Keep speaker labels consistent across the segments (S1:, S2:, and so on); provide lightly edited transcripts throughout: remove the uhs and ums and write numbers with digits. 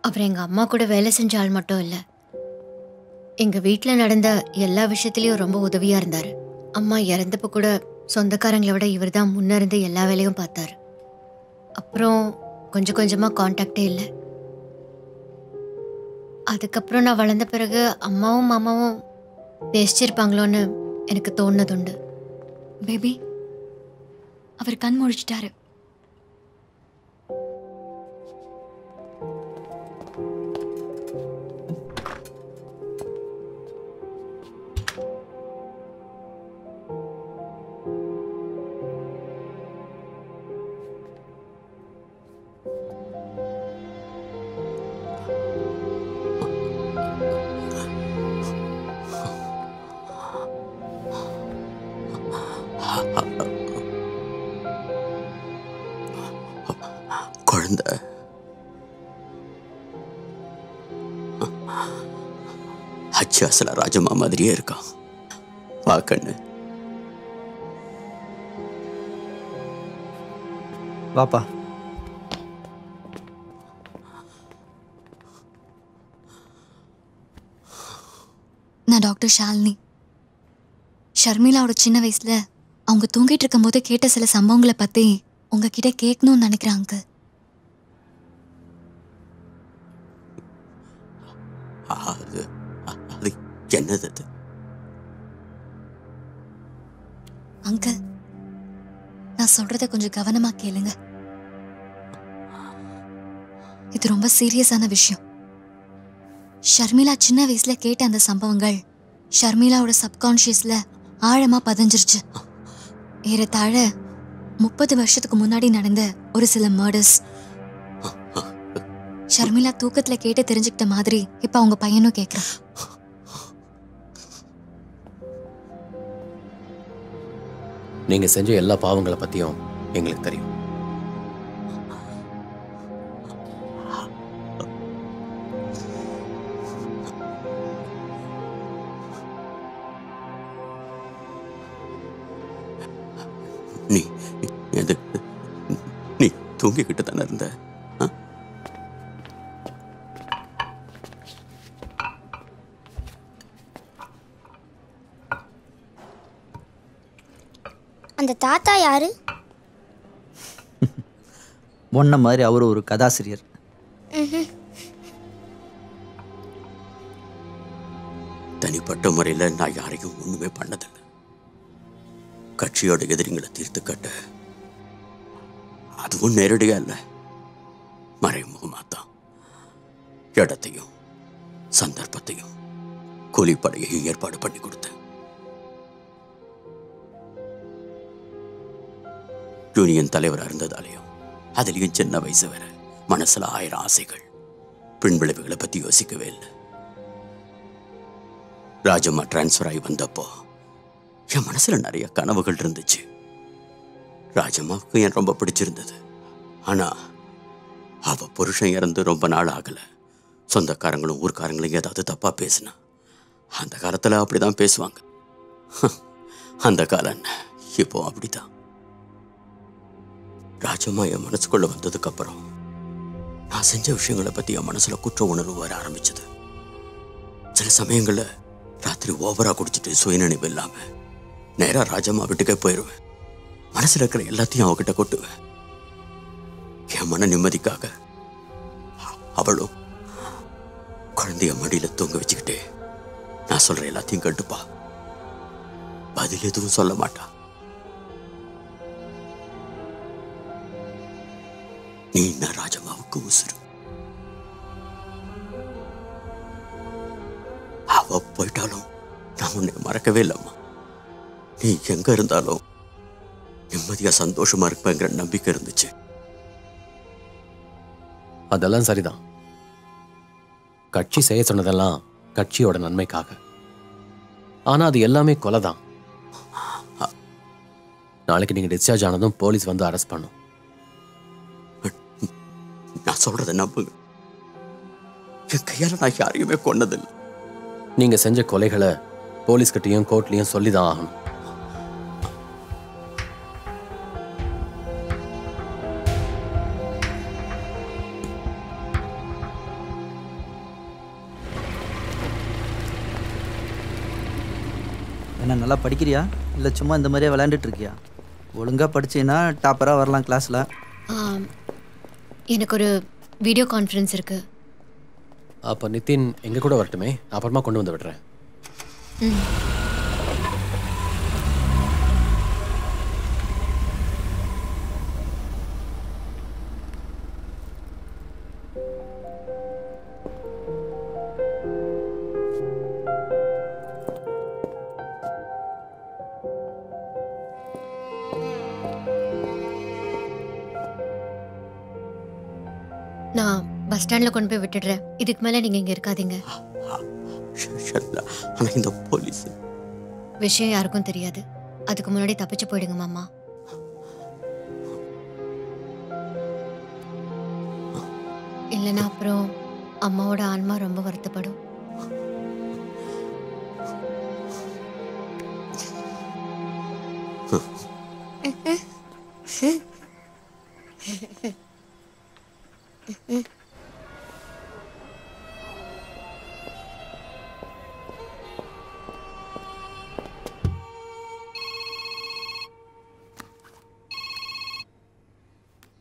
S1: அவர் எங்க அம்மா கூட வேலை செஞ்ச ஆள் மட்டும் இல்ல, எங்க வீட்ல நடந்த எல்லா விஷயத்திலயும் ரொம்ப உதவியா இருந்தாரு. அம்மா இறந்தப்ப கூட சொந்தக்காரங்களை விட இவர் தான் முன்னிருந்து எல்லா வேலையும் பார்த்தாரு. அப்புறம் கொஞ்சம் கொஞ்சமா கான்டாக்டே இல்லை. அதுக்கப்புறம் நான் வளர்ந்த பிறகு அம்மாவும் மாமாவும் பேசிச்சிருப்பாங்களோன்னு எனக்கு தோணுனதுண்டு.
S2: பேபி, அவர் கண் முழிச்சிட்டாரு.
S3: குழந்தை அச்சு அசல ராஜம்மா மாதிரியே இருக்கான். வா கண்ணு,
S4: வாப்பா.
S2: நான் டாக்டர் ஷாலினி. ஷர்மிளாவோட சின்ன வயசுல அவங்க தூங்கிட்டு இருக்கும் போது கேட்ட சில சம்பவங்களை பத்தி உங்ககிட்ட கேட்கணும்னு நினைக்கிறேன் அங்கிள்.
S3: அது என்னது அது?
S2: அங்கிள், நான் சொல்றத கொஞ்சம் கவனமா கேளுங்க. இது ரொம்ப சீரியஸான விஷயம். ஷர்மிளா சின்ன வயசுல கேட்ட அந்த சம்பவங்கள் ஷர்மிளாவோட சப்கான்ஷியஸ்ல ஆழமா பதிஞ்சிருச்சு. ஏறத்தாழ 30 வருஷத்துக்கு முன்னாடி நடந்த ஒரு சில மர்டர்ஸ். ஷர்மிளா தூக்கத்துல கேட்டு தெரிஞ்சுக்கிட்ட மாதிரி இப்ப அவங்க பையனும் கேட்கிறான்.
S5: நீங்க செஞ்ச எல்லா பாவங்களை பத்தியும் எங்களுக்கு தெரியும்.
S3: நீ தூங்கிக்கிட்டு தானே இருந்த?
S6: அந்த தாத்தா யாரு?
S4: ஒன்ன மாதிரி அவரு ஒரு கதாசிரியர்.
S3: தனிப்பட்ட முறையில் நான் யாரையும் ஒண்ணுமே பண்ணதில்லை. கட்சியோட எதிரிங்களை தீர்த்து கட்ட அதுவும் நேரடியா இல்ல, மறைமுகமாத்தான் இடத்தையும் சந்தர்ப்பத்தையும் கூலிப்படையையும் ஏற்பாடு பண்ணி கொடுத்தேன். யூனியன் தலைவராக இருந்ததாலையும் அதுலேயும் சின்ன வயசு வேற, மனசுல 1000 ஆசைகள். பின் விளைவுகளை பத்தி யோசிக்கவே இல்லை. ராஜம்மா டிரான்ஸ்ஃபர் ஆகி வந்தப்போ என் மனசுல நிறைய கனவுகள் இருந்துச்சு. ராஜம்மாவுக்கு என் ரொம்ப பிடிச்சிருந்தது. ஆனா அவ புருஷன் இறந்து ரொம்ப நாள் ஆகல. சொந்தக்காரங்களும் ஊர்க்காரங்களும் ஏதாவது தப்பா பேசினா அந்த காலத்துல அப்படிதான் பேசுவாங்க. அந்த காலம் இப்போ அப்படிதான். ராஜம்மா என் மனசுக்குள்ள வந்ததுக்கு அப்புறம் நான் செஞ்ச விஷயங்களை பத்தி என் மனசுல குற்ற உணர்வு வர ஆரம்பிச்சது. சில சமயங்கள்ல ராத்திரி ஓவரா குடிச்சிட்டு சுயநினைவு இல்லாம நேரா ராஜம்மா வீட்டுக்கே போயிடுவேன். மனசுல இருக்கிற எல்லாத்தையும் அவகிட்ட கொட்டுவேன். என் மன நிம்மதிக்காக அவளும் குழந்தைய மடியில தூங்க வச்சுக்கிட்டே நான் சொல்ற எல்லாத்தையும் கேட்டுப்பா. பதில் எதுவும் சொல்ல மாட்டா. நீ நான் ராஜம்மாவுக்கு உசுரு. அவ போயிட்டாலும் நான் உன்னை மறக்கவே இல்லம்மா. நீ எங்க இருந்தாலும் நிம்மதியா சந்தோஷமா இருப்பேங்கிற நம்பிக்கை இருந்துச்சு.
S5: அதெல்லாம் சரிதான். கட்சி செய்ய சொன்னதெல்லாம் கட்சியோட நன்மைக்காக. ஆனா அது எல்லாமே கொலைதான். நாளைக்கு நீங்க டிஸ்சார்ஜ் ஆனதும் போலீஸ் வந்து அரெஸ்ட் பண்ணும்.
S3: நான் சொல்றதை நம்புங்க. என் கையால நான் யாரையுமே கொன்னதில்லை.
S5: நீங்க செஞ்ச கொலைகளை போலீஸ் கிட்டையும் கோர்ட்லயும் சொல்லிதான் ஆகணும்.
S4: நல்லா படிக்கிறியா இல்லை சும்மா இந்த மாதிரியே விளையாண்டுட்டு இருக்கியா? ஒழுங்காக படிச்சீன்னா டாப்பராக வரலாம் கிளாஸில்.
S1: எனக்கு ஒரு வீடியோ கான்ஃபரன்ஸ் இருக்கு.
S5: அப்போ நிதின் எங்க கூட வரட்டுமே, அப்புறமா கொண்டு வந்து விடுறேன்.
S1: நான் பஸ் ஸ்டாண்டில் கொண்டு போய் விட்டுடுறேன். இதுக்கு மேலே நீங்கள் இங்கே இருக்காதீங்க.
S3: ஆனால் இந்த போலீஸ்
S1: விஷயம் யாருக்கும் தெரியாது. அதுக்கு முன்னாடி தப்பிச்சு போயிடுங்க மாமா. இல்லைன்னா அப்புறம் அம்மாவோட ஆன்மா ரொம்ப வருத்தப்படும்.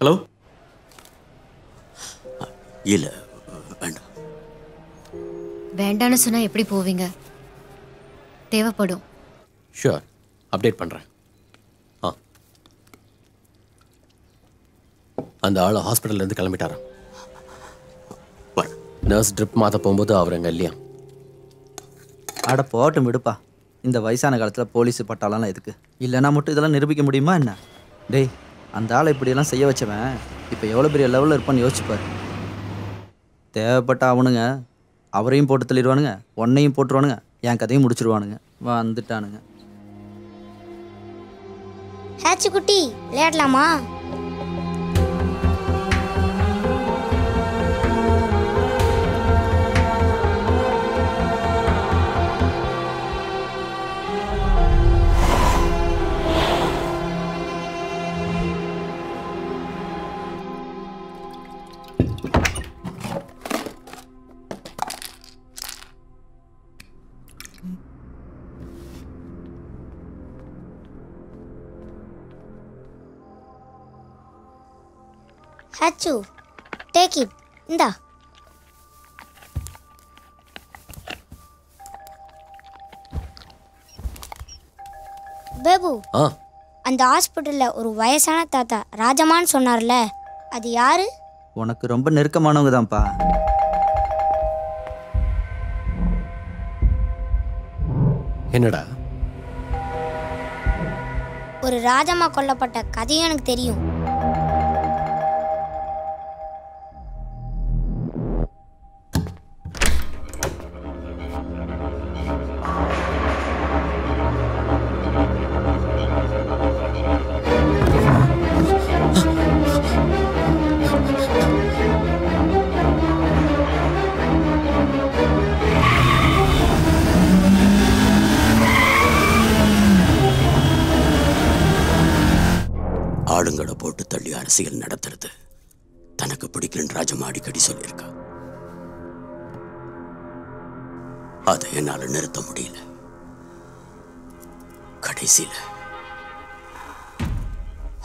S3: ஹலோ. இல்லை வேண்டாம்.
S1: வேண்டான்னு சொன்னா எப்படி போவீங்க? தேவைப்படும்.
S5: ஷூர், அப்டேட் பண்ணுறேன். அந்த ஆள் ஹாஸ்பிட்டல்லேருந்து கிளம்பிட்டாராம். நர்ஸ் ட்ரிப் மாற்ற போகும்போது அவர் அங்கே இல்லையா?
S4: அட போட்டும் விடுப்பா. இந்த வயசான காலத்தில் போலீஸு பட்டாலாம் எதுக்கு? இல்லைன்னா மட்டும் இதெல்லாம் நிரூபிக்க முடியுமா என்ன? டேய், அந்த ஆளை இப்படியெல்லாம் செய்ய வச்சவன் இப்போ எவ்வளோ பெரிய லெவலில் இருப்பான்னு யோசிச்சுப்பார். தேவைப்பட்ட அவனுங்க அவரையும் போட்டு தள்ளிடுவானுங்க, உன்னையும் போட்டுருவானுங்க, என் கதையும் முடிச்சிருவானுங்க. வந்துட்டானுங்க.
S6: ஹேச்சு குட்டி விளையாடலாமா? ஹச்சு, டேக் இட். இந்தா. பேபு, அந்த ஹாஸ்பிட்டல்ல ஒரு வயசான தாத்தா ராஜமான்னு சொன்னார்ல, அது யாரு?
S4: உனக்கு ரொம்ப நெருக்கமானவங்க தான்ப்பா.
S5: என்னடா?
S6: ஒரு ராஜம்மா கொல்லப்பட்ட கதையும் எனக்கு தெரியும்.
S3: ஆளுங்களை போட்டு தள்ளி அரசியல் நடத்துறது தனக்கு பிடிக்கலன்னு ராஜம்மா அடிக்கடி சொல்லியிருக்கா. அதை என்னால நிறுத்த முடியல. கடைசியில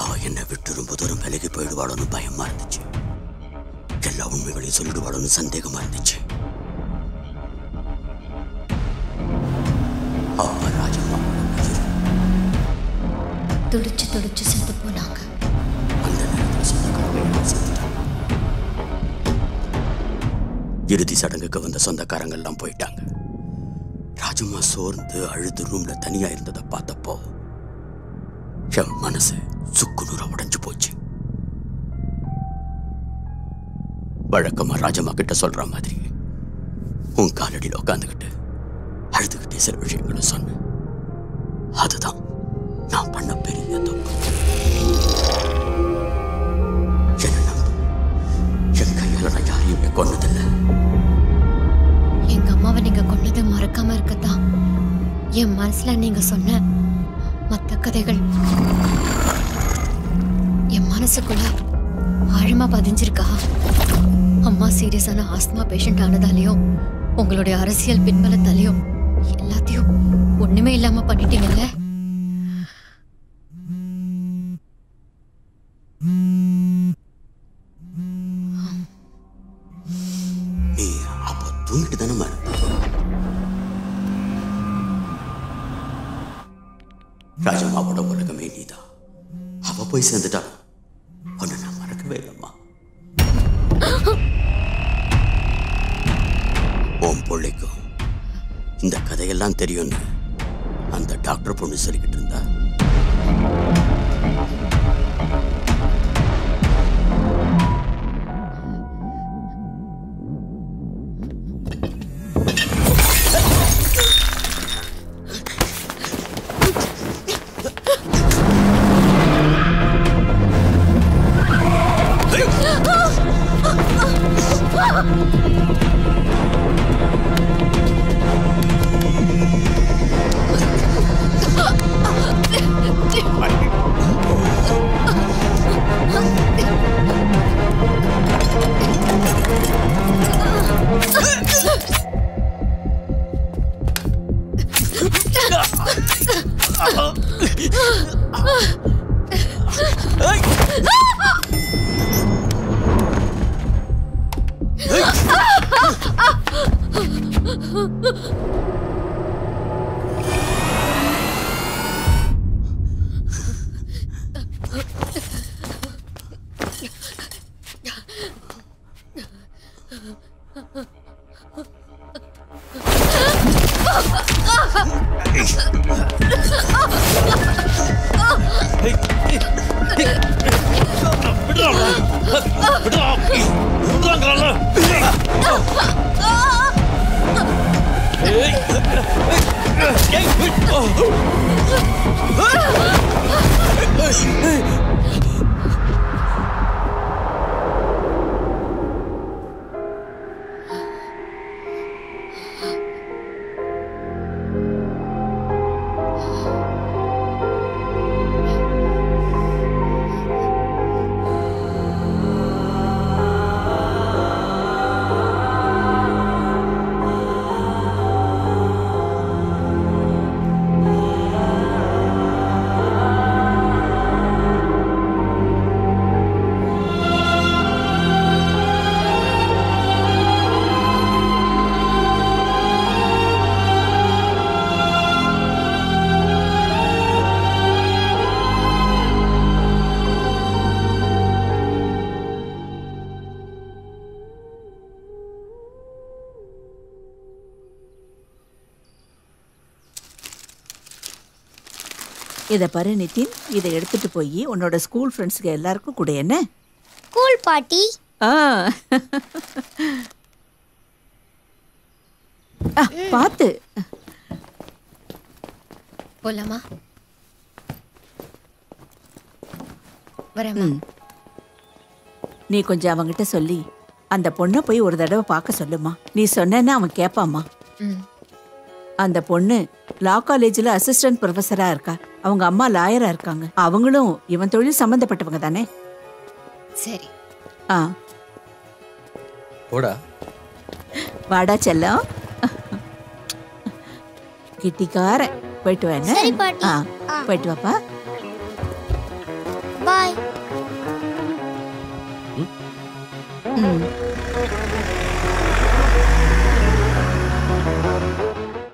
S3: அவ என்னை விட்டு ரொம்ப தூரம் விலகி போயிடுவாளோன்னு பயமா இருந்துச்சு. எல்லா உண்மைகளையும் சொல்லிடுவாளோன்னு சந்தேகமா இருந்துச்சு. ராஜம்மா
S1: துடிச்சு துடிச்சு செத்து போனாங்க.
S3: அந்த நேரத்தில் சொந்தக்காரங்க செத்துட்டாங்க. இறுதி சடங்குக்கு வந்த சொந்தக்காரங்க எல்லாம் போயிட்டாங்க. ராஜம்மா சோர்ந்து அழுது ரூம்ல தனியா இருந்ததை பார்த்தப்போ என் மனசு சுக்குநூற உடைஞ்சு போச்சு. வழக்கமா ராஜம்மா கிட்ட சொல்ற மாதிரி உன் காலடியில் உட்காந்துக்கிட்டு அழுதுகிட்டே சில விஷயங்களை சொன்னேன். அதுதான் நான் பண்ண பெரிய தப்பு. என் கையால நான் யாரையுமே கொன்னதில்லை.
S1: எங்க அம்மாவை நீங்க கொன்னதை மறக்காம இருக்கத்தான் என் மனசுல நீங்க சொன்ன மற்ற கதைகள் என் மனசுக்குள்ள ஆழமா பதிஞ்சிருக்கா. அம்மா சீரியஸான ஆஸ்துமா பேஷண்ட் ஆனதாலையும் உங்களுடைய அரசியல் பின்பலத்தாலையும் எல்லாத்தையும் ஒண்ணுமே இல்லாம பண்ணிட்டீங்கல்ல.
S3: நீ அப்ப தூங்கிட்டு தானே இருந்த? ராஜம்மாவோட உலகமே நீதான். அவ போய் சேர்ந்துட்டாலும் உன்னை நான் மறக்கவே இல்லைம்மா. உன் பிள்ளைக்கும் இந்த கதையெல்லாம் தெரியும்னு அந்த டாக்டர் பொண்ணு சொல்லிக்கிட்டு இருந்தா.
S7: இதை பாரு நிதின், இதை எடுத்துட்டு போய் உன்னோட ஸ்கூல் ஃப்ரெண்ட்ஸ்க்கு எல்லாருக்கும் கூட. என்ன
S6: கூல் பாட்டி?
S7: பார்த்து
S1: போலாமா? வரேம்மா.
S7: நீ கொஞ்சம் அவங்கிட்ட சொல்லி அந்த பொண்ணை போய் ஒரு தடவை பார்க்க சொல்லுமா. நீ சொன்னேன்னா அவன் கேட்பாமா. அந்த பொண்ணு லா காலேஜில் அசிஸ்டன்ட் ப்ரொஃபஸரா இருக்கா. அவங்க அம்மா லாயரா இருக்காங்க. அவங்களும் இவன் தொழில் சம்பந்தப்பட்டவங்க தானே.
S1: சரி.
S5: போடா.
S7: வாடா செல்லம். கிட்டிக்கார. போயிட்டு வா.
S6: சரி பாட்டி.
S7: போயிட்டு வாப்பா.
S6: பாய்.